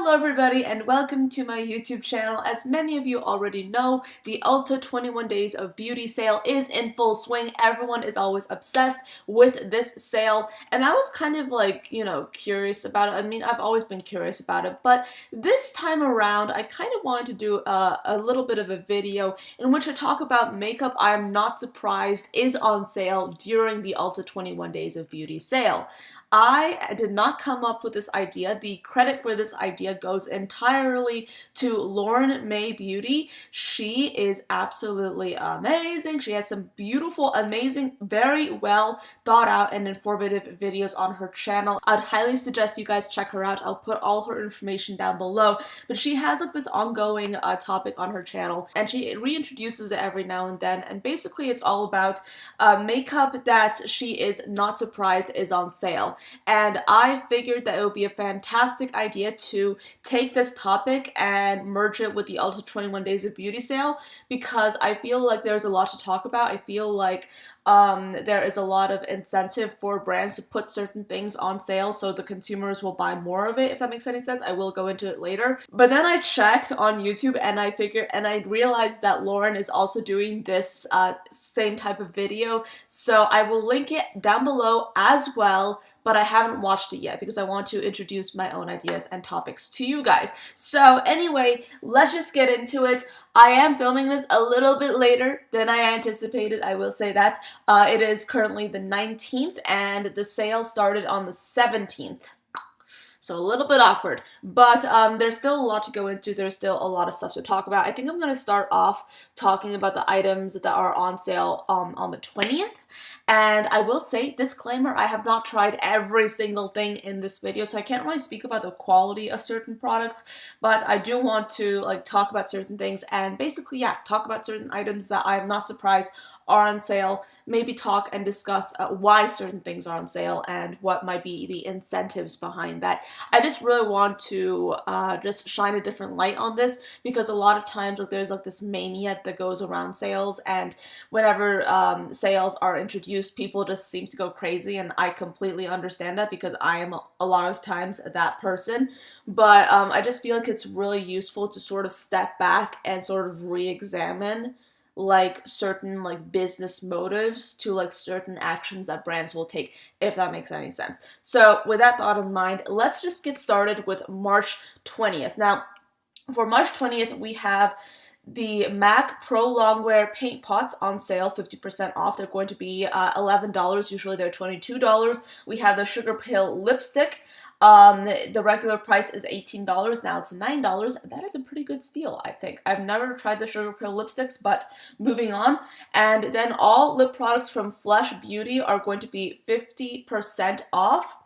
Hello everybody and welcome to my YouTube channel. As many of you already know, the Ulta 21 Days of Beauty sale is in full swing. Everyone is always obsessed with this sale and I was kind of like, curious about it. I mean, I've always been curious about it, but this time around I kind of wanted to do a little bit of a video in which I talk about makeup I'm not surprised is on sale during the Ulta 21 Days of Beauty sale. I did not come up with this idea. The credit for this idea goes entirely to Lauren May Beauty. She is absolutely amazing. She has some beautiful, amazing, very well thought out and informative videos on her channel. I'd highly suggest you guys check her out. I'll put all her information down below. But she has like this ongoing topic on her channel and she reintroduces it every now and then. And basically it's all about makeup that she is not surprised is on sale. And I figured that it would be a fantastic idea to take this topic and merge it with the Ulta 21 Days of Beauty sale because I feel like there's a lot to talk about. I feel like there is a lot of incentive for brands to put certain things on sale so the consumers will buy more of it, if that makes any sense. I will go into it later. But then I checked on YouTube and I realized that Lauren is also doing this same type of video. So I will link it down below as well, but I haven't watched it yet because I want to introduce my own ideas and topics to you guys. So anyway, let's just get into it. I am filming this a little bit later than I anticipated, I will say that. It is currently the 19th and the sale started on the 17th. So a little bit awkward, but there's still a lot to go into. There's still a lot of stuff to talk about. I think I'm going to start off talking about the items that are on sale on the 20th. And I will say, disclaimer, I have not tried every single thing in this video, so I can't really speak about the quality of certain products, but I do want to talk about certain things and basically, yeah, talk about certain items that I'm not surprised are on sale, maybe talk and discuss why certain things are on sale and what might be the incentives behind that. I just really want to just shine a different light on this because a lot of times there's this mania that goes around sales, and whenever sales are introduced, people just seem to go crazy, and I completely understand that because I am a lot of times that person. But I just feel like it's really useful to sort of step back and sort of re-examine certain business motives to certain actions that brands will take, if that makes any sense. So with that thought in mind, let's just get started with March 20th. Now, for March 20th, we have the MAC Pro Longwear paint pots on sale, 50% off. They're going to be $11. Usually they're $22. We have the Sugar Pill lipstick. The regular price is $18. Now it's $9. That is a pretty good steal, I think. I've never tried the Sugar Pill lipsticks, but moving on. And then all lip products from Flush Beauty are going to be 50% off.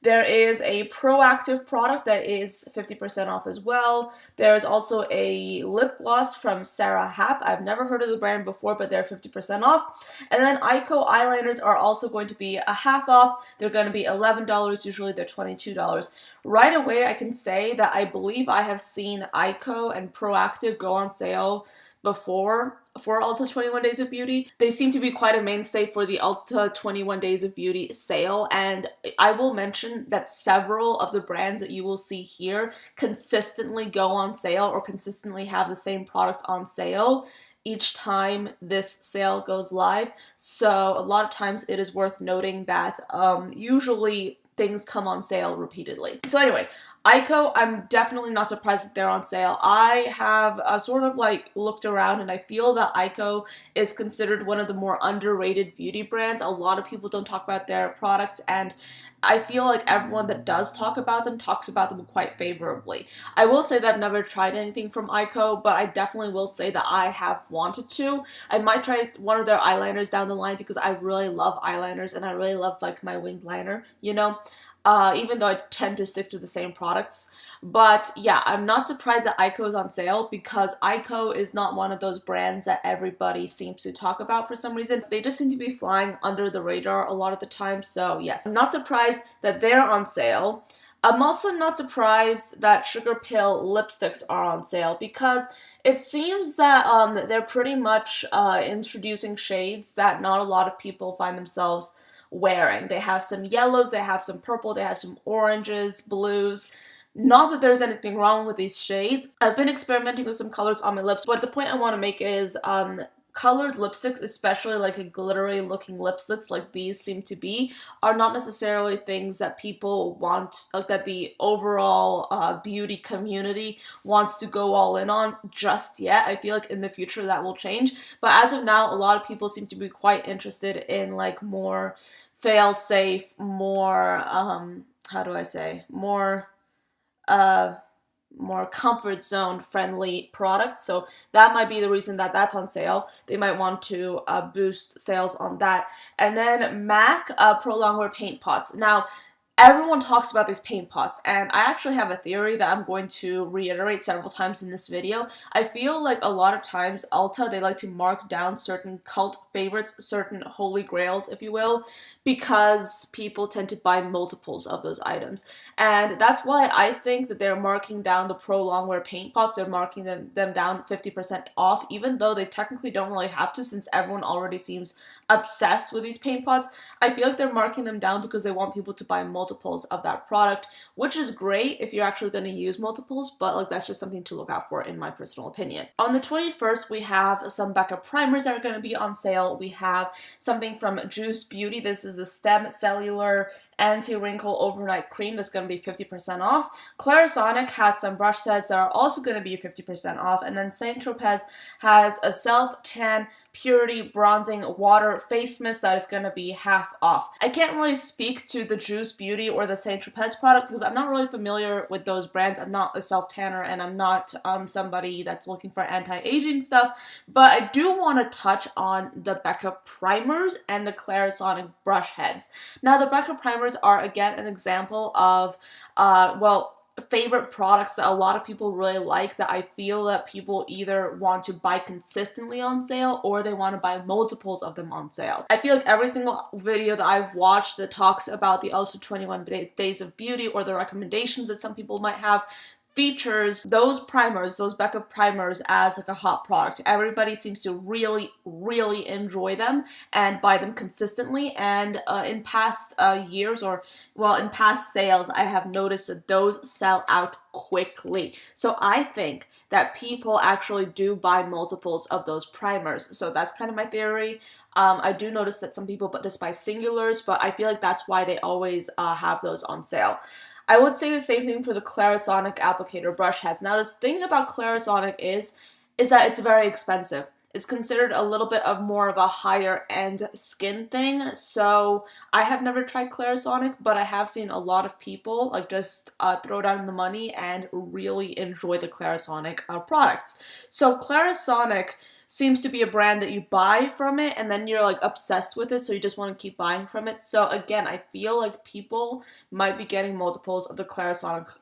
There is a Proactive product that is 50% off as well. There's also a lip gloss from Sarah Happ. I've never heard of the brand before, but they're 50% off. And then Ico eyeliners are also going to be a half off. They're going to be $11. Usually they're $22. Right away, I can say that I believe I have seen Ico and Proactive go on sale before for Ulta 21 Days of Beauty. They seem to be quite a mainstay for the Ulta 21 Days of Beauty sale, and I will mention that several of the brands that you will see here consistently go on sale or consistently have the same products on sale each time this sale goes live. So a lot of times it is worth noting that usually things come on sale repeatedly. So anyway, Ico, I'm definitely not surprised that they're on sale. I have sort of looked around and I feel that Ico is considered one of the more underrated beauty brands. A lot of people don't talk about their products, and I feel like everyone that does talk about them talks about them quite favorably. I will say that I've never tried anything from Ico, but I definitely will say that I have wanted to. I might try one of their eyeliners down the line because I really love eyeliners and I really love my winged liner, even though I tend to stick to the same products. But yeah, I'm not surprised that Ico is on sale because Ico is not one of those brands that everybody seems to talk about for some reason. They just seem to be flying under the radar a lot of the time. So yes, I'm not surprised that they're on sale. I'm also not surprised that Sugar Pill lipsticks are on sale because it seems that they're pretty much introducing shades that not a lot of people find themselves wearing. They have some yellows, they have some purple, they have some oranges, blues. Not that there's anything wrong with these shades. I've been experimenting with some colors on my lips, but the point I want to make is colored lipsticks, especially like a glittery looking lipsticks like these seem to be, are not necessarily things that people want, like that the overall beauty community wants to go all in on just yet. I feel like in the future that will change, but as of now, a lot of people seem to be quite interested in like more fail-safe, more how do I say, uh more comfort zone friendly product. So that might be the reason that that's on sale. They might want to boost sales on that. And then MAC Pro Longwear paint pots. Now, everyone talks about these paint pots, and I actually have a theory that I'm going to reiterate several times in this video. I feel like a lot of times Ulta, they like to mark down certain cult favorites, certain holy grails, if you will, because people tend to buy multiples of those items. And that's why I think that they're marking down the Pro Longwear paint pots. They're marking them down 50% off, even though they technically don't really have to, since everyone already seems obsessed with these paint pots. I feel like they're marking them down because they want people to buy multiples of that product, which is great if you're actually going to use multiples, but like that's just something to look out for in my personal opinion. On the 21st, we have some Becca primers that are going to be on sale. We have something from Juice Beauty. This is the Stem Cellular Anti-Wrinkle Overnight Cream that's going to be 50% off. Clarisonic has some brush sets that are also going to be 50% off. And then Saint Tropez has a self-tan purity bronzing water face mist that is going to be half off. I can't really speak to the Juice Beauty or the Saint Tropez product because I'm not really familiar with those brands. I'm not a self-tanner and I'm not somebody that's looking for anti-aging stuff, but I do want to touch on the Becca primers and the Clarisonic brush heads. Now, the Becca primers are again an example of favorite products that a lot of people really like, that I feel that people either want to buy consistently on sale or they want to buy multiples of them on sale. I feel like every single video that I've watched that talks about the Ulta 21 Days of Beauty or the recommendations that some people might have features those primers, those Becca primers, as like a hot product. Everybody seems to really, really enjoy them and buy them consistently. And in past years, or well, in past sales, I have noticed that those sell out quickly. So I think that people actually do buy multiples of those primers. So that's kind of my theory. I do notice that some people just buy singulars, but I feel like that's why they always have those on sale. I would say the same thing for the Clarisonic applicator brush heads. Now, this thing about Clarisonic is that it's very expensive. It's considered a little bit of more of a higher end skin thing. So I have never tried Clarisonic, but I have seen a lot of people like just throw down the money and really enjoy the Clarisonic products. So Clarisonic seems to be a brand that you buy from it and then you're like obsessed with it, so you just want to keep buying from it. So again, I feel like people might be getting multiples of the Clarisonic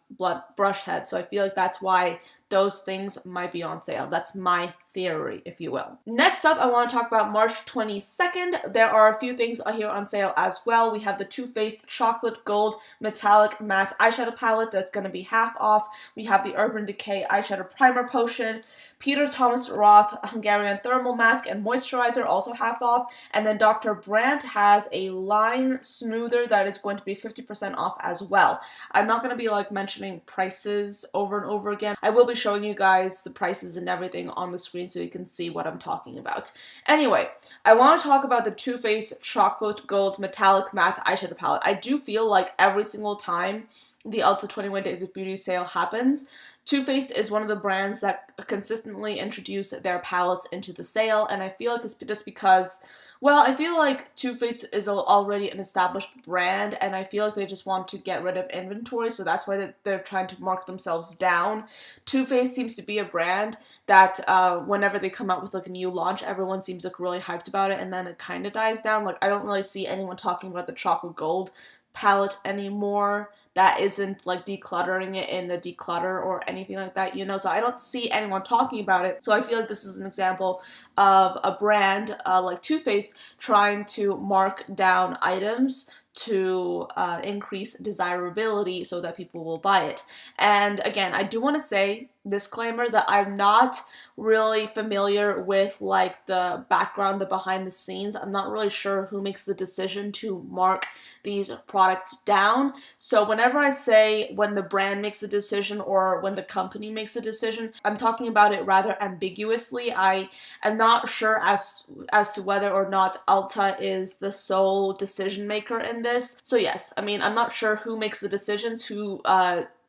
brush head, so I feel like that's why those things might be on sale. That's my theory, if you will. Next up, I want to talk about March 22nd. There are a few things here on sale as well. We have the Too Faced Chocolate Gold Metallic Matte Eyeshadow Palette that's going to be half off. We have the Urban Decay Eyeshadow Primer Potion, Peter Thomas Roth Hungarian Thermal Mask and Moisturizer, also half off. And then Dr. Brandt has a line smoother that is going to be 50% off as well. I'm not going to be like mentioning prices over and over again. I will be showing you guys the prices and everything on the screen so you can see what I'm talking about. Anyway, I want to talk about the Too Faced Chocolate Gold Metallic Matte Eyeshadow Palette. I do feel like every single time the Ulta 21 Days of Beauty sale happens, Too Faced is one of the brands that consistently introduce their palettes into the sale, and I feel like it's just because, well, I feel like Too Faced is already an established brand, and I feel like they just want to get rid of inventory, so that's why they're trying to mark themselves down. Too Faced seems to be a brand that whenever they come out with like a new launch, everyone seems like really hyped about it, and then it kind of dies down. Like, I don't really see anyone talking about the Chocolate Gold palette anymore that isn't like decluttering it in the declutter or anything like that, you know, so I don't see anyone talking about it. So I feel like this is an example of a brand like Too Faced trying to mark down items to increase desirability so that people will buy it. And again, I do want to say, disclaimer, that I'm not really familiar with like the background, the behind the scenes. I'm not really sure who makes the decision to mark these products down. So whenever I say when the brand makes a decision or when the company makes a decision, I'm talking about it rather ambiguously. I am not sure as to whether or not Ulta is the sole decision maker in this. So yes, I mean, I'm not sure who makes the decisions, who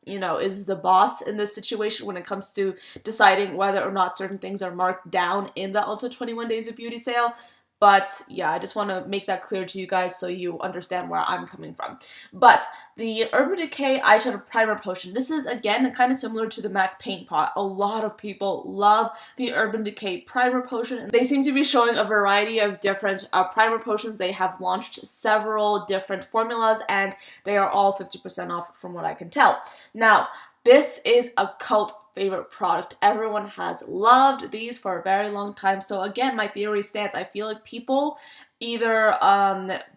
is the boss in this situation when it comes to deciding whether or not certain things are marked down in the Ulta 21 Days of Beauty sale. But yeah, I just want to make that clear to you guys so you understand where I'm coming from. But the Urban Decay Eyeshadow Primer Potion, this is again kind of similar to the MAC Paint Pot. A lot of people love the Urban Decay Primer Potion. They seem to be showing a variety of different primer potions. They have launched several different formulas and they are all 50% off from what I can tell. Now, this is a cult favorite product. Everyone has loved these for a very long time. So again, my theory stands. I feel like people either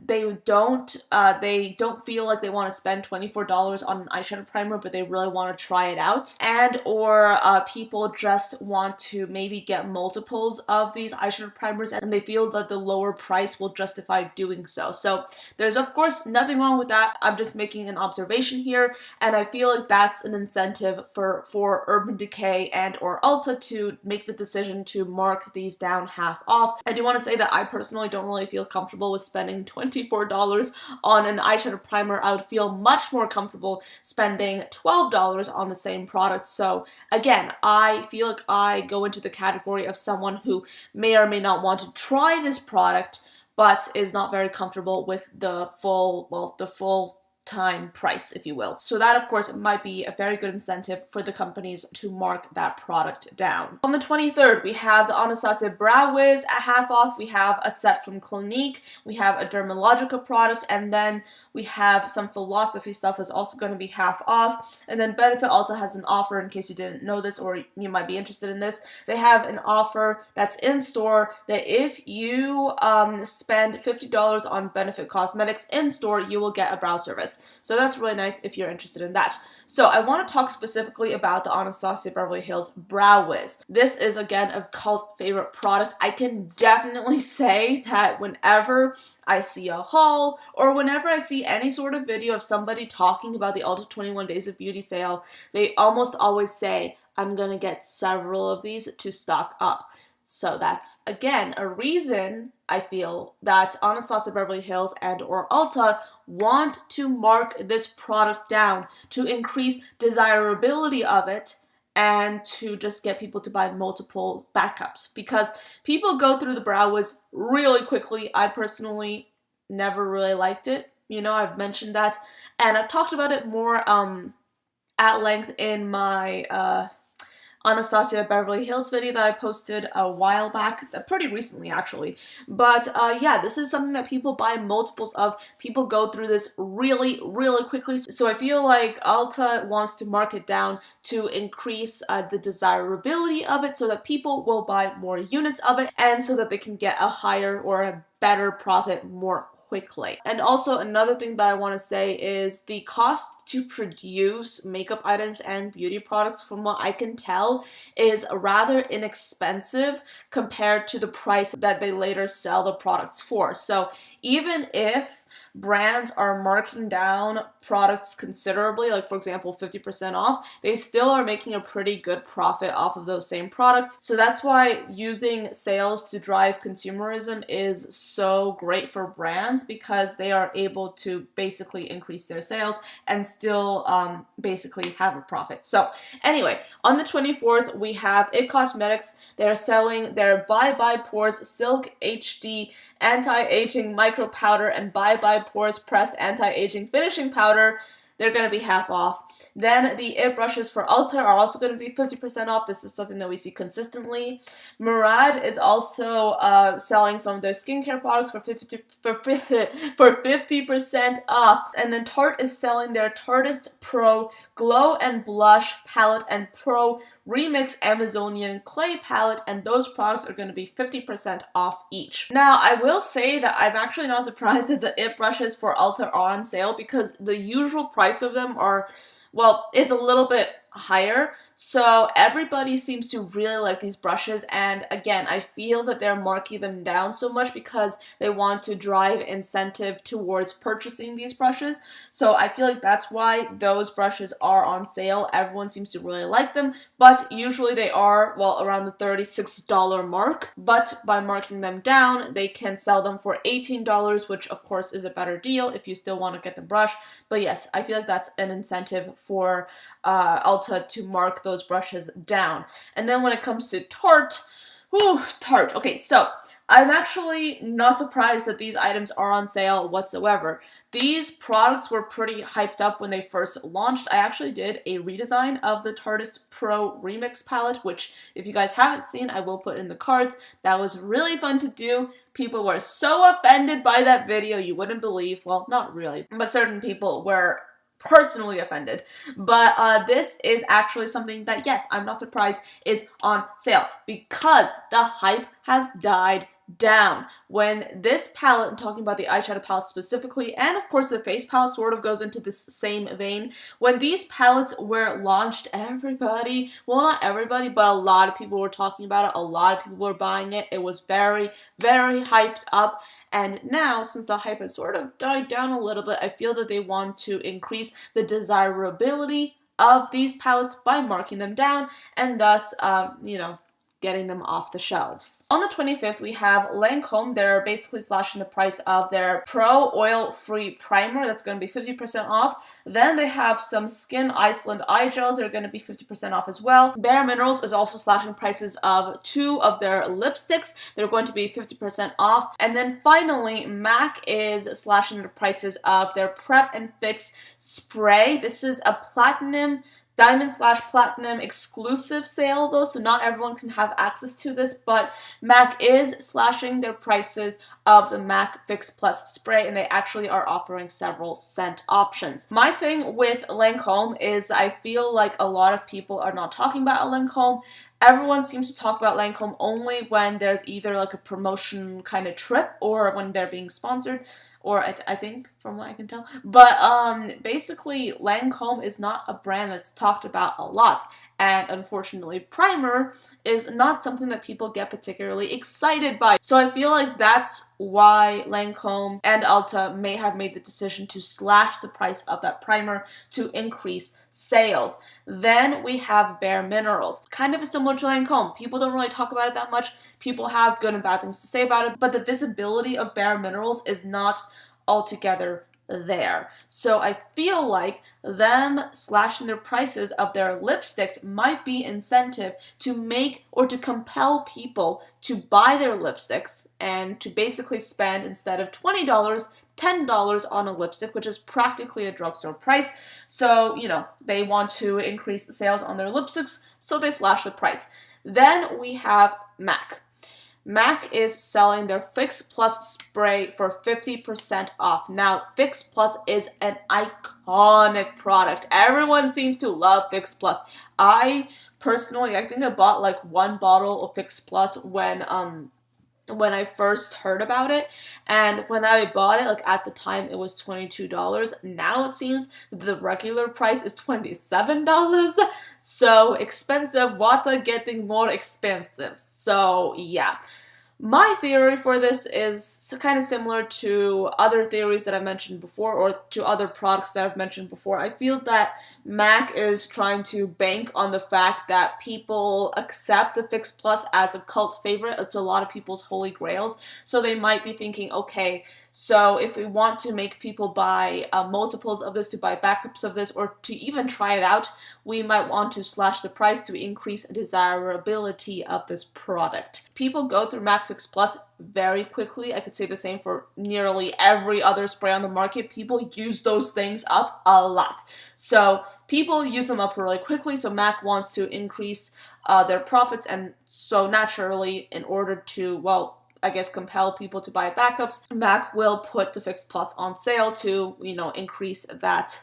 they don't feel like they want to spend $24 on an eyeshadow primer, but they really want to try it out, and or people just want to maybe get multiples of these eyeshadow primers and they feel that the lower price will justify doing so. So there's of course nothing wrong with that. I'm just making an observation here, and I feel like that's an incentive for Urban Decay and or Ulta to make the decision to mark these down half off. I do want to say that I personally don't really feel comfortable with spending $24 on an eyeshadow primer. I would feel much more comfortable spending $12 on the same product. So again, I feel like I go into the category of someone who may or may not want to try this product, but is not very comfortable with the full time price, if you will. So that, of course, might be a very good incentive for the companies to mark that product down. On the 23rd, we have the Anastasia Brow Wiz at half off. We have a set from Clinique. We have a Dermalogica product, and then we have some Philosophy stuff that's also going to be half off. And then Benefit also has an offer, in case you didn't know this or you might be interested in this. They have an offer that's in store that if you spend $50 on Benefit Cosmetics in store, you will get a brow service. So that's really nice if you're interested in that. So I want to talk specifically about the Anastasia Beverly Hills Brow Wiz. This is again a cult favorite product. I can definitely say that whenever I see a haul or whenever I see any sort of video of somebody talking about the Ulta 21 Days of Beauty sale, they almost always say, I'm gonna get several of these to stock up. So that's, again, a reason I feel that Anastasia Beverly Hills and or Ulta want to mark this product down to increase desirability of it and to just get people to buy multiple backups. Because people go through the Brow Wiz really quickly. I personally never really liked it. You know, I've mentioned that. And I've talked about it more at length in my Anastasia Beverly Hills video that I posted a while back, pretty recently actually. But yeah, this is something that people buy multiples of. People go through this really, really quickly. So I feel like Ulta wants to mark it down to increase the desirability of it so that people will buy more units of it and so that they can get a higher or a better profit more quickly. And also another thing that I want to say is the cost to produce makeup items and beauty products, from what I can tell, is rather inexpensive compared to the price that they later sell the products for. So even if brands are marking down products considerably, like for example 50% off, they still are making a pretty good profit off of those same products. So that's why using sales to drive consumerism is so great for brands, because they are able to basically increase their sales and still basically have a profit. So anyway, on the 24th we have IT Cosmetics. They're selling their Bye Bye Pores Silk HD Anti-Aging Micro Powder and Bye Bye Pores Press Anti-Aging Finishing Powder. they're going to be half off. Then the IT brushes for Ulta are also going to be 50% off. This is something that we see consistently. Murad is also selling some of their skincare products for 50% off. And then Tarte is selling their Tarteist Pro Glow and Blush Palette and Pro Remix Amazonian Clay Palette, and those products are going to be 50% off each. Now, I will say that I'm actually not surprised that the IT brushes for Ulta are on sale, because the usual price of them are, well, is a little bit higher. So everybody seems to really like these brushes, and again, I feel that they're marking them down so much because they want to drive incentive towards purchasing these brushes. So I feel like that's why those brushes are on sale. Everyone seems to really like them, but usually they are, well, around the $36 mark. But by marking them down, they can sell them for $18, which of course is a better deal if you still want to get the brush. But yes, I feel like that's an incentive for Ulta to mark those brushes down. And then when it comes to Tarte, Tarte. Okay, so I'm actually not surprised that these items are on sale whatsoever. These products were pretty hyped up when they first launched. I actually did a redesign of the Tarteist Pro Remix palette, which if you guys haven't seen, I will put in the cards. That was really fun to do. People were so offended by that video, you wouldn't believe. Well, not really, but certain people were personally offended. But this is actually something that, yes, I'm not surprised is on sale, because the hype has died down. When this palette, I'm talking about the eyeshadow palette specifically, and of course the face palette sort of goes into this same vein. When these palettes were launched, everybody, well, not everybody, but a lot of people were talking about it. A lot of people were buying it. It was very, very hyped up. And now, since the hype has sort of died down a little bit, I feel that they want to increase the desirability of these palettes by marking them down, and thus, getting them off the shelves. On the 25th, we have Lancome. They're basically slashing the price of their Pro Oil-Free Primer. That's going to be 50% off. Then they have some Skin Iceland eye gels that are going to be 50% off as well. Bare Minerals is also slashing prices of 2 of their lipsticks. They're going to be 50% off. And then finally, MAC is slashing the prices of their Prep and Fix Spray. This is a Diamond/Platinum exclusive sale though, so not everyone can have access to this, but MAC is slashing their prices of the MAC Fix Plus spray, and they actually are offering several scent options. My thing with Lancome is I feel like a lot of people are not talking about Lancome. Everyone seems to talk about Lancome only when there's either like a promotion kind of trip or when they're being sponsored, or I think from what I can tell. But basically Lancome is not a brand that's talked about a lot, and unfortunately primer is not something that people get particularly excited by. So I feel like that's why Lancome and Ulta may have made the decision to slash the price of that primer to increase sales. Then we have Bare Minerals. Kind of similar to Lancome. People don't really talk about it that much. People have good and bad things to say about it, but the visibility of Bare Minerals is not altogether there. So I feel like them slashing their prices of their lipsticks might be incentive to make or to compel people to buy their lipsticks and to basically spend, instead of $20, $10 on a lipstick, which is practically a drugstore price. So, they want to increase the sales on their lipsticks, so they slash the price. Then we have MAC. MAC is selling their Fix Plus spray for 50% off. Now, Fix Plus is an iconic product. Everyone seems to love Fix Plus. I think I bought like 1 bottle of Fix Plus when I first heard about it, and when I bought it, like at the time it was $22. Now it seems that the regular price is $27. So expensive, water getting more expensive. So yeah. My theory for this is kind of similar to other theories that I've mentioned before, or to other products that I've mentioned before. I feel that MAC is trying to bank on the fact that people accept the Fix Plus as a cult favorite. It's a lot of people's holy grails. So they might be thinking, okay, so if we want to make people buy multiples of this, to buy backups of this, or to even try it out, we might want to slash the price to increase desirability of this product. People go through MAC MAC Fix Plus very quickly. I could say the same for nearly every other spray on the market. People use those things up a lot. So people use them up really quickly, so MAC wants to increase their profits, and so naturally, in order to, well, I guess compel people to buy backups, MAC will put the Fix Plus on sale to, increase that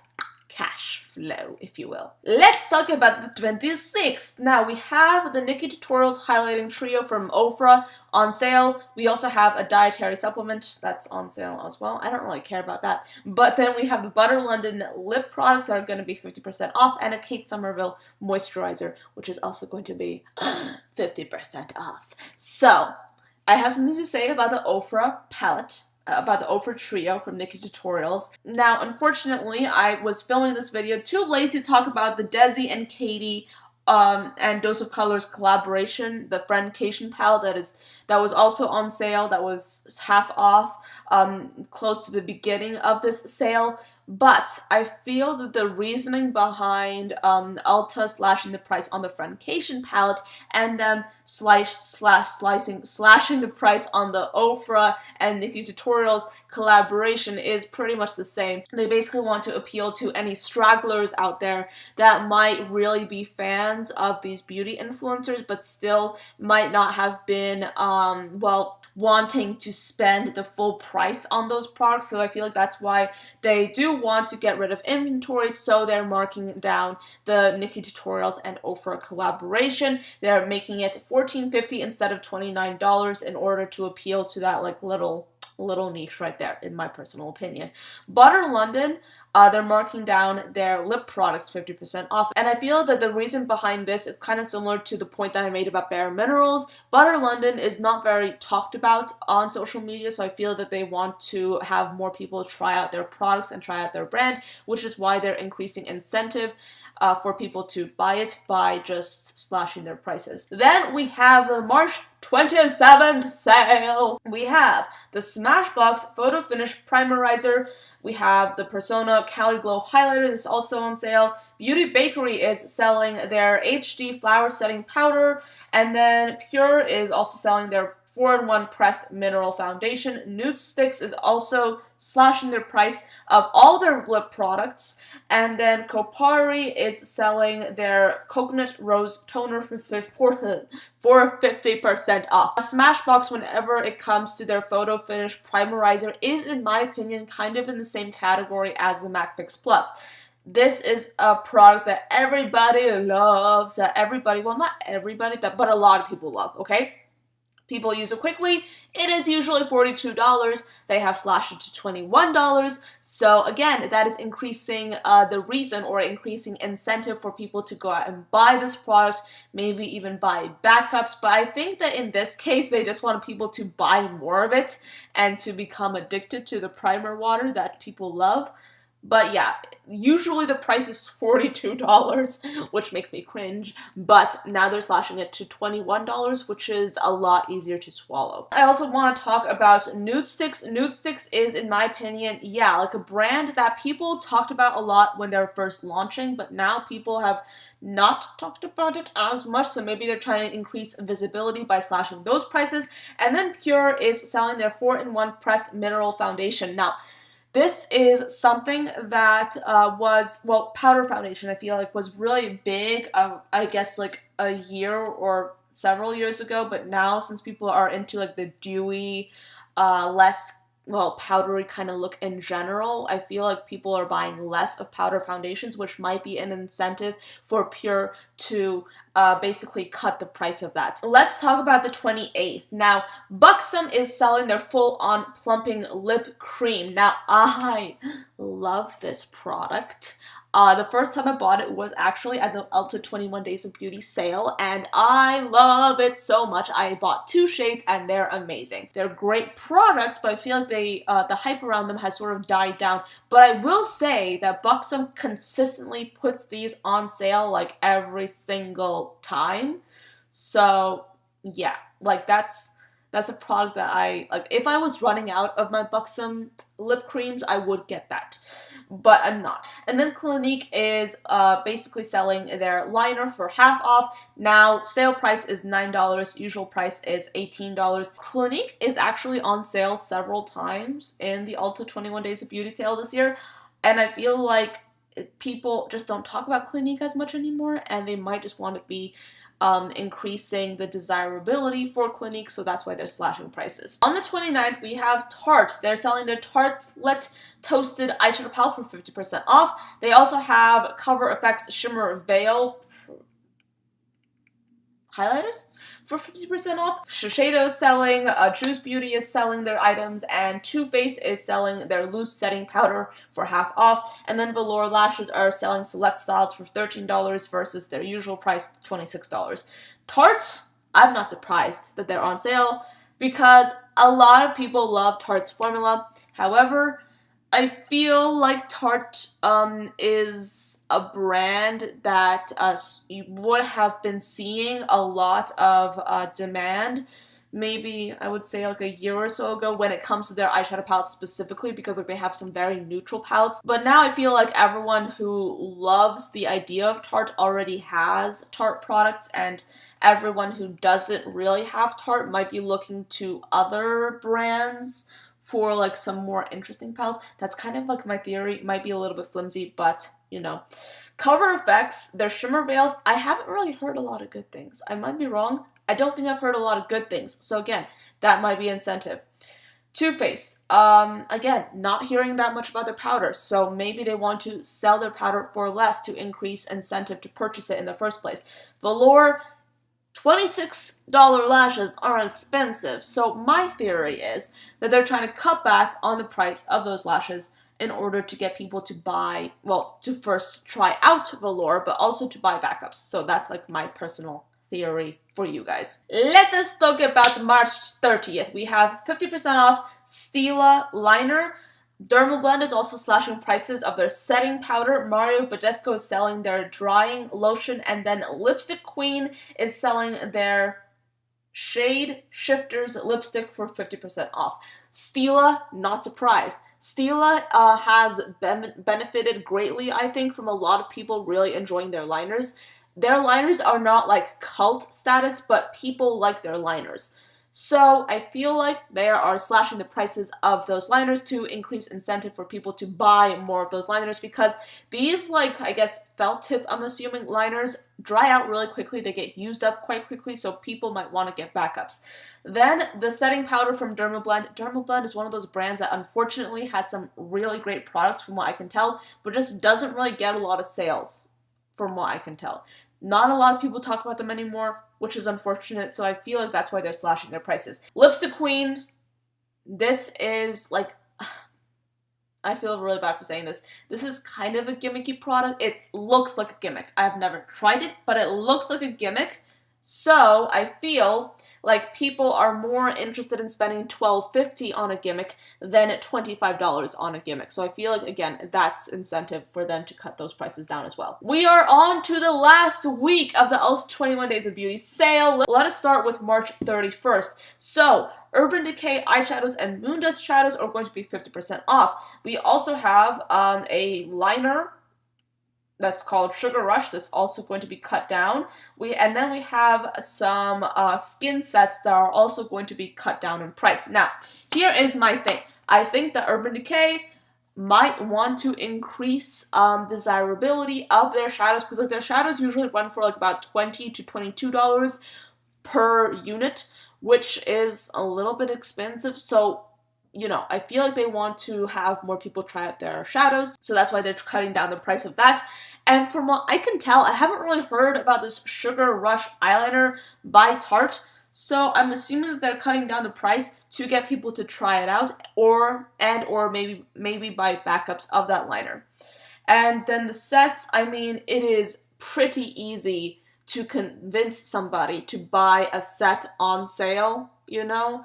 cash flow, if you will. Let's talk about the 26th. Now we have the Nikkie Tutorials Highlighting Trio from Ofra on sale. We also have a dietary supplement that's on sale as well. I don't really care about that. But then we have the Butter London lip products that are going to be 50% off, and a Kate Somerville moisturizer, which is also going to be 50% off. So I have something to say about the Ofra palette, about the Ofra Trio from Nikkie Tutorials. Now, unfortunately, I was filming this video too late to talk about the Desi and Katie and Dose of Colors collaboration, the Friendcation palette that was also on sale, that was half off, close to the beginning of this sale. But I feel that the reasoning behind Ulta slashing the price on the Friendcation palette and them slashing the price on the Ofra and Nikkie Tutorials collaboration is pretty much the same. They basically want to appeal to any stragglers out there that might really be fans of these beauty influencers, but still might not have been, wanting to spend the full price on those products. So I feel like that's why they do want to get rid of inventory, so they're marking down the Nikkie Tutorials and Ofra collaboration. They're making it $14.50 instead of $29 in order to appeal to that little niche right there, in my personal opinion. Butter London, they're marking down their lip products 50% off, and I feel that the reason behind this is kind of similar to the point that I made about Bare Minerals. Butter London is not very talked about on social media, so I feel that they want to have more people try out their products and try out their brand, which is why they're increasing incentive for people to buy it by just slashing their prices. Then we have the March 27th sale. We have the Smashbox Photo Finish Primerizer. We have the Persona Cali Glow Highlighter. This is also on sale. Beauty Bakery is selling their HD Flower Setting Powder. And then Pure is also selling their 4-in-1 Pressed Mineral Foundation. Nude Sticks is also slashing their price of all their lip products. And then Kopari is selling their Coconut Rose Toner for 50% off. Smashbox, whenever it comes to their Photo Finish Primerizer, is, in my opinion, kind of in the same category as the MAC Fix Plus. This is a product that everybody loves, well, not everybody, but a lot of people love, okay? People use it quickly. It is usually $42. They have slashed it to $21. So again, that is increasing the reason, or increasing incentive for people to go out and buy this product, maybe even buy backups. But I think that in this case, they just want people to buy more of it and to become addicted to the primer water that people love. But yeah, usually the price is $42, which makes me cringe, but now they're slashing it to $21, which is a lot easier to swallow. I also want to talk about Nude Sticks. Nude Sticks is, in my opinion, a brand that people talked about a lot when they were first launching, but now people have not talked about it as much, so maybe they're trying to increase visibility by slashing those prices. And then Pure is selling their 4-in-1 Pressed Mineral Foundation. Now, this is something that powder foundation, I feel like, was really big, I guess, a year or several years ago, but now, since people are into, the dewy, less, powdery kind of look in general, I feel like people are buying less of powder foundations, which might be an incentive for Pure to basically cut the price of that. Let's talk about the 28th. Now, Buxom is selling their full-on plumping lip cream. Now, I love this product. The first time I bought it was actually at the Ulta 21 Days of Beauty sale, and I love it so much. I bought 2 shades, and they're amazing. They're great products, but I feel like the hype around them has sort of died down. But I will say that Buxom consistently puts these on sale every single time. So yeah, that's a product that if I was running out of my Buxom lip creams, I would get that. but I'm not. And then Clinique is basically selling their liner for half off. Now, sale price is $9, usual price is $18. Clinique is actually on sale several times in the Ulta 21 Days of Beauty sale this year, and I feel like people just don't talk about Clinique as much anymore, and they might just want to be increasing the desirability for Clinique, so that's why they're slashing prices. On the 29th, we have Tarte. They're selling their Tartelette Toasted Eyeshadow Palette for 50% off. They also have Cover FX Shimmer Veil highlighters for 50% off. Shiseido is selling, Juice Beauty is selling their items, and Too Faced is selling their loose setting powder for half off. And then Velour Lashes are selling select styles for $13 versus their usual price, $26. Tarte, I'm not surprised that they're on sale because a lot of people love Tarte's formula. However, I feel like Tarte is a brand that you would have been seeing a lot of demand, maybe I would say like a year or so ago when it comes to their eyeshadow palettes specifically, because like they have some very neutral palettes. But now I feel like everyone who loves the idea of Tarte already has Tarte products, and everyone who doesn't really have Tarte might be looking to other brands for like some more interesting palettes. That's kind of like my theory. It might be a little bit flimsy, but you know. Cover FX, their shimmer veils, I haven't really heard a lot of good things. I might be wrong. I don't think I've heard a lot of good things. So again, that might be incentive. Too Faced, again, not hearing that much about their powder, so maybe they want to sell their powder for less to increase incentive to purchase it in the first place. Velour, $26 lashes are expensive, so my theory is that they're trying to cut back on the price of those lashes in order to get people to buy, well, to first try out Velour, but also to buy backups. So that's like my personal theory for you guys. Let us talk about March 30th. We have 50% off Stila liner. Dermablend is also slashing prices of their setting powder. Mario Badescu is selling their drying lotion, and then Lipstick Queen is selling their Shade Shifters lipstick for 50% off. Stila, not surprised. Stila has benefited greatly, I think, from a lot of people really enjoying their liners. Their liners are not like cult status, but people like their liners. So I feel like they are slashing the prices of those liners to increase incentive for people to buy more of those liners, because these, like, I guess felt tip, I'm assuming, liners dry out really quickly. They get used up quite quickly, so people might want to get backups. Then the setting powder from Dermablend. Dermablend is one of those brands that unfortunately has some really great products from what I can tell, but just doesn't really get a lot of sales from what I can tell. Not a lot of people talk about them anymore, which is unfortunate, so I feel like that's why they're slashing their prices. Lipstick Queen, this is like, I feel really bad for saying this. This is kind of a gimmicky product. It looks like a gimmick. I've never tried it, but it looks like a gimmick. So I feel like people are more interested in spending $12.50 on a gimmick than $25 on a gimmick. So I feel like, again, that's incentive for them to cut those prices down as well. We are on to the last week of the Ulta 21 Days of Beauty sale. Let us start with March 31st. So Urban Decay eyeshadows and Moon Dust shadows are going to be 50% off. We also have a liner that's called Sugar Rush. That's also going to be cut down. And then we have some skin sets that are also going to be cut down in price. Now, here is my thing. I think that Urban Decay might want to increase desirability of their shadows, because like their shadows usually run for like about $20 to $22 per unit, which is a little bit expensive. So, you know, I feel like they want to have more people try out their shadows, so that's why they're cutting down the price of that. And from what I can tell, I haven't really heard about this Sugar Rush eyeliner by Tarte, so I'm assuming that they're cutting down the price to get people to try it out, or maybe buy backups of that liner. And then the sets, I mean, it is pretty easy to convince somebody to buy a set on sale, you know,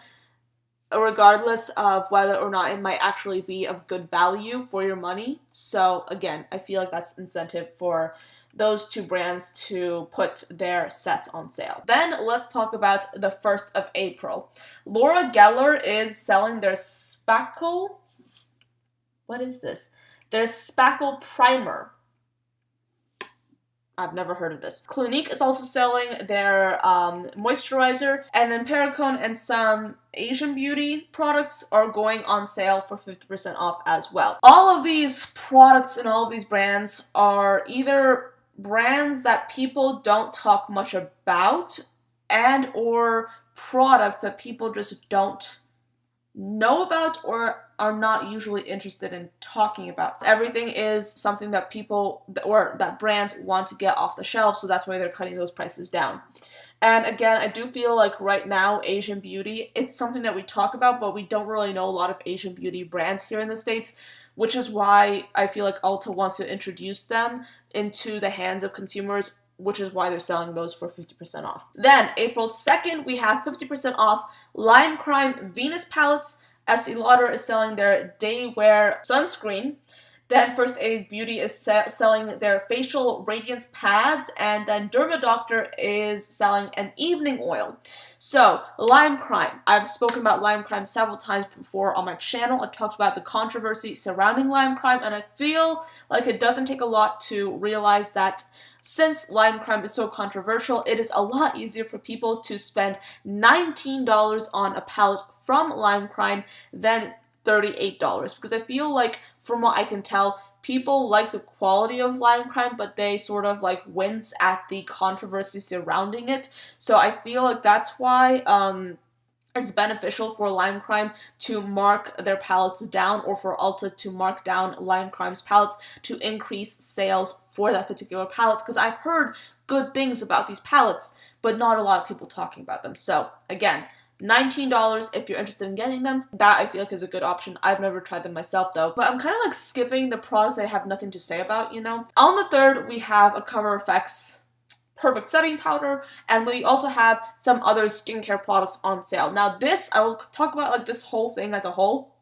regardless of whether or not it might actually be of good value for your money. So again, I feel like that's incentive for those two brands to put their sets on sale. Then let's talk about the 1st of April. Laura Geller is selling their Spackle. What is this? Their Spackle Primer. I've never heard of this. Clinique is also selling their moisturizer, and then Perricone and some Asian beauty products are going on sale for 50% off as well. All of these products and all of these brands are either brands that people don't talk much about and or products that people just don't know about or are not usually interested in talking about. Everything is something that people or that brands want to get off the shelf, so that's why they're cutting those prices down. And again, I do feel like right now Asian beauty, it's something that we talk about, but we don't really know a lot of Asian beauty brands here in the States, which is why I feel like Ulta wants to introduce them into the hands of consumers, which is why they're selling those for 50% off. Then, April 2nd, we have 50% off Lime Crime Venus palettes. Estee Lauder is selling their Day Wear sunscreen. Then First Aid Beauty is selling their facial radiance pads, and then Derma Doctor is selling an evening oil. So, Lime Crime. I've spoken about Lime Crime several times before on my channel. I've talked about the controversy surrounding Lime Crime, and I feel like it doesn't take a lot to realize that since Lime Crime is so controversial, it is a lot easier for people to spend $19 on a palette from Lime Crime than $38, because I feel like, from what I can tell, people like the quality of Lime Crime, but they sort of like wince at the controversy surrounding it. So I feel like that's why it's beneficial for Lime Crime to mark their palettes down, or for Ulta to mark down Lime Crime's palettes to increase sales for that particular palette, because I've heard good things about these palettes, but not a lot of people talking about them. So again, $19 if you're interested in getting them. That I feel like is a good option. I've never tried them myself though, but I'm kind of like skipping the products I have nothing to say about, you know. On the 3rd, we have a Cover FX Perfect Setting Powder, and we also have some other skincare products on sale. Now this, I will talk about like this whole thing as a whole.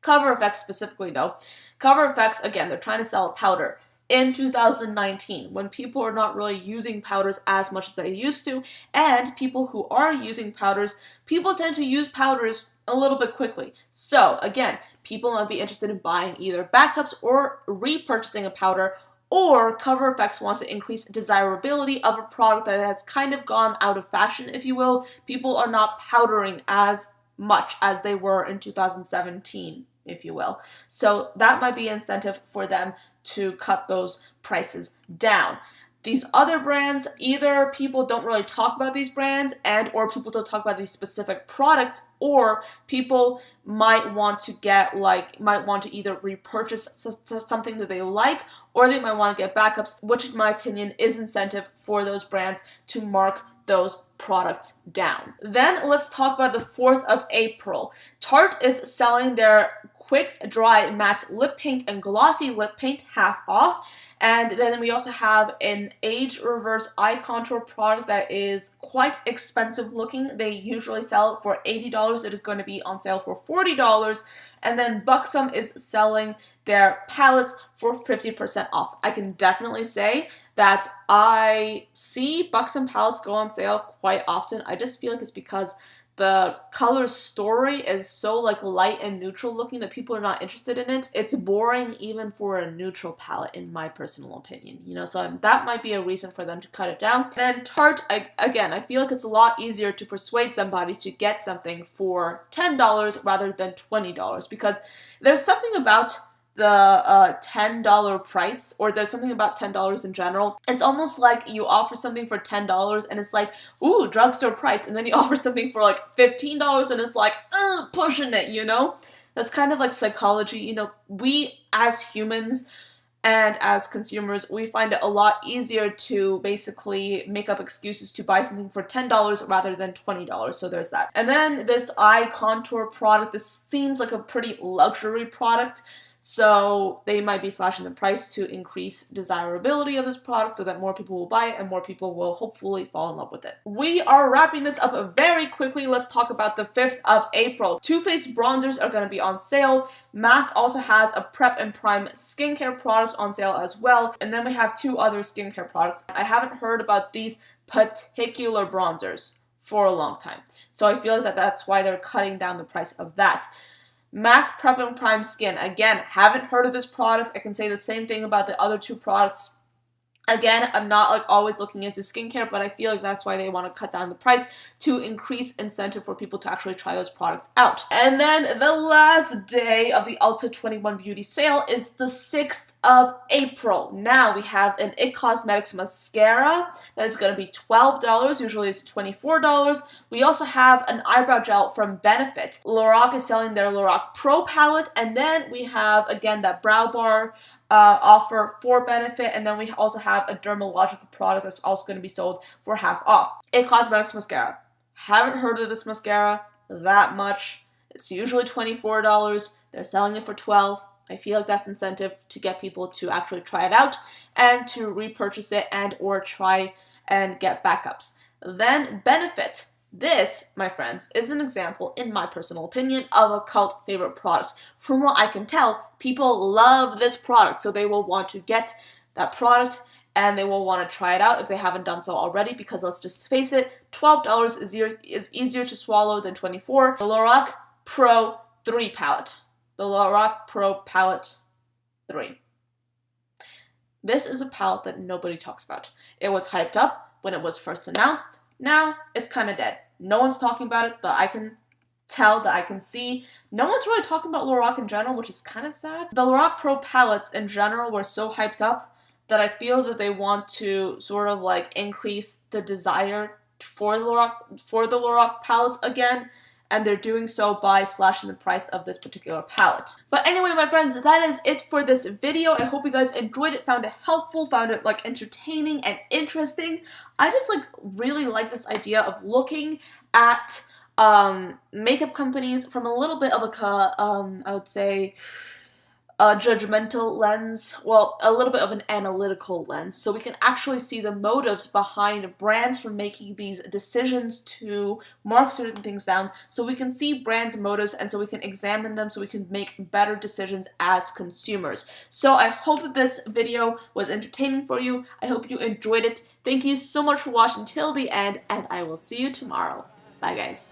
Cover FX specifically though. Cover FX, again, they're trying to sell a powder in 2019, when people are not really using powders as much as they used to, and people who are using powders, people tend to use powders a little bit quickly. So again, people might be interested in buying either backups or repurchasing a powder, or Cover FX wants to increase desirability of a product that has kind of gone out of fashion, if you will. People are not powdering as much as they were in 2017, if you will. So that might be incentive for them to cut those prices down. These other brands, either people don't really talk about these brands, and or people don't talk about these specific products, or people might want to either repurchase something that they like, or they might want to get backups, which in my opinion is incentive for those brands to mark those products down. Then let's talk about the 4th of April. Tarte is selling their Quick Dry Matte Lip Paint and Glossy Lip Paint half off. And then we also have an Age Reverse Eye Contour product that is quite expensive looking. They usually sell it for $80. It is going to be on sale for $40. And then Buxom is selling their palettes for 50% off. I can definitely say that I see Buxom palettes go on sale quite often. I just feel like it's because the color story is so like light and neutral looking that people are not interested in it. It's boring even for a neutral palette, in my personal opinion, you know, so that might be a reason for them to cut it down. Then Tarte, again, I feel like it's a lot easier to persuade somebody to get something for $10 rather than $20, because there's something about the $10 price, or there's something about $10 in general. It's almost like you offer something for $10 and it's like, ooh, drugstore price, and then you offer something for like $15 and it's like, pushing it, you know? That's kind of like psychology, you know. We as humans and as consumers, we find it a lot easier to basically make up excuses to buy something for $10 rather than $20. So there's that. And then this eye contour product, this seems like a pretty luxury product. So they might be slashing the price to increase desirability of this product so that more people will buy it and more people will hopefully fall in love with it. We are wrapping this up very quickly. Let's talk about the 5th of April. Too Faced bronzers are going to be on sale. MAC also has a Prep and Prime skincare product on sale as well. And then we have 2 other skincare products. I haven't heard about these particular bronzers for a long time. So I feel like that's why they're cutting down the price of that. MAC Prep and Prime Skin. Again, haven't heard of this product. I can say the same thing about the other two products. Again, I'm not like always looking into skincare, but I feel like that's why they want to cut down the price to increase incentive for people to actually try those products out. And then the last day of the Ulta 21 Beauty sale is the 6th of April. Now we have an IT Cosmetics mascara that is going to be $12. Usually it's $24. We also have an eyebrow gel from Benefit. Lorac is selling their Lorac Pro palette, and then we have again that brow bar offer for Benefit, and then we also have a dermalogical product that's also going to be sold for half off. IT Cosmetics mascara. Haven't heard of this mascara that much. It's usually $24. They're selling it for $12. I feel like that's incentive to get people to actually try it out and to repurchase it and or try and get backups. Then Benefit. This, my friends, is an example, in my personal opinion, of a cult favorite product. From what I can tell, people love this product, so they will want to get that product and they will want to try it out if they haven't done so already, because let's just face it, $12 is easier to swallow than $24. The Lorac Pro 3 palette. The Lorac Pro Palette 3. This is a palette that nobody talks about. It was hyped up when it was first announced. Now, it's kind of dead. No one's talking about it, but I can tell, that I can see. No one's really talking about Lorac in general, which is kind of sad. The Lorac Pro palettes in general were so hyped up that I feel that they want to sort of like increase the desire for the Lorac palettes again, and they're doing so by slashing the price of this particular palette. But anyway, my friends, that is it for this video. I hope you guys enjoyed it, found it helpful, found it like entertaining and interesting. I just like really like this idea of looking at makeup companies from a little bit of like a, I would say, a judgmental lens, well, a little bit of an analytical lens, so we can actually see the motives behind brands for making these decisions to mark certain things down, so we can see brands' motives and so we can examine them so we can make better decisions as consumers. So I hope that this video was entertaining for you. I hope you enjoyed it. Thank you so much for watching till the end, and I will see you tomorrow. Bye, guys.